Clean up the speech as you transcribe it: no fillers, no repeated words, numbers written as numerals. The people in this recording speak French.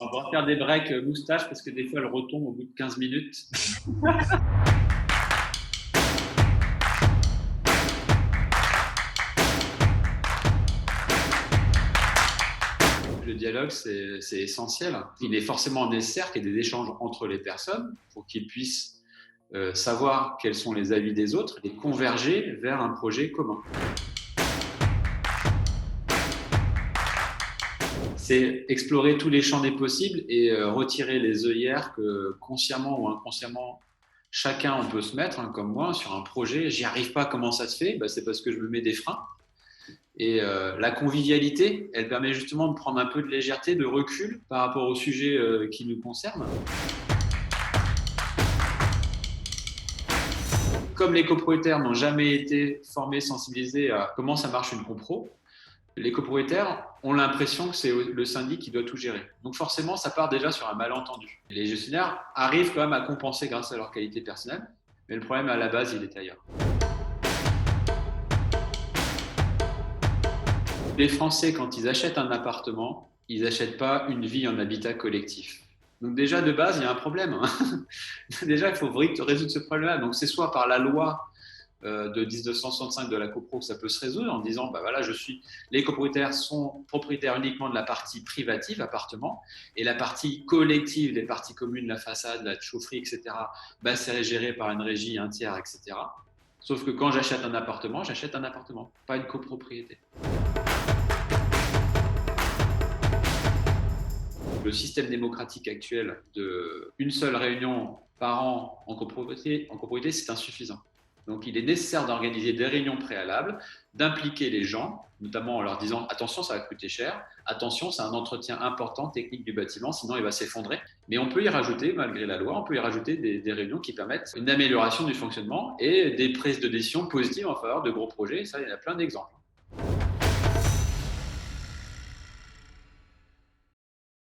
On va faire des breaks moustache parce que des fois, elle retombe au bout de 15 minutes. Le dialogue, c'est essentiel. Il est forcément nécessaire qu'il y ait des échanges entre les personnes pour qu'ils puissent savoir quels sont les avis des autres et converger vers un projet commun. C'est explorer tous les champs des possibles et retirer les œillères que consciemment ou inconsciemment chacun on peut se mettre, hein, comme moi, sur un projet. J'y arrive pas, comment ça se fait? C'est parce que je me mets des freins. Et la convivialité, elle permet justement de prendre un peu de légèreté, de recul par rapport au sujet qui nous concerne. Comme les copropriétaires n'ont jamais été formés, sensibilisés à comment ça marche une compro, les copropriétaires ont l'impression que c'est le syndic qui doit tout gérer. Donc forcément, ça part déjà sur un malentendu. Les gestionnaires arrivent quand même à compenser grâce à leur qualité personnelle, mais le problème à la base, il est ailleurs. Les Français, quand ils achètent un appartement, ils n'achètent pas une vie en habitat collectif. Donc déjà, de base, il y a un problème. Déjà, il faut résoudre ce problème-là. Donc c'est soit par la loi de 1965 de la copro que ça peut se résoudre en disant voilà, les copropriétaires sont propriétaires uniquement de la partie privative, appartement, et la partie collective, les parties communes, la façade, la chaufferie, etc., c'est géré par une régie, un tiers, etc. Sauf que quand j'achète un appartement, pas une copropriété. Le système démocratique actuel de une seule réunion par an en copropriété, c'est insuffisant. Donc, il est nécessaire d'organiser des réunions préalables, d'impliquer les gens, notamment en leur disant « attention, ça va coûter cher, attention, c'est un entretien important technique du bâtiment, sinon il va s'effondrer ». Mais on peut y rajouter, malgré la loi, on peut y rajouter des réunions qui permettent une amélioration du fonctionnement et des prises de décision positives en faveur de gros projets. Ça, il y en a plein d'exemples.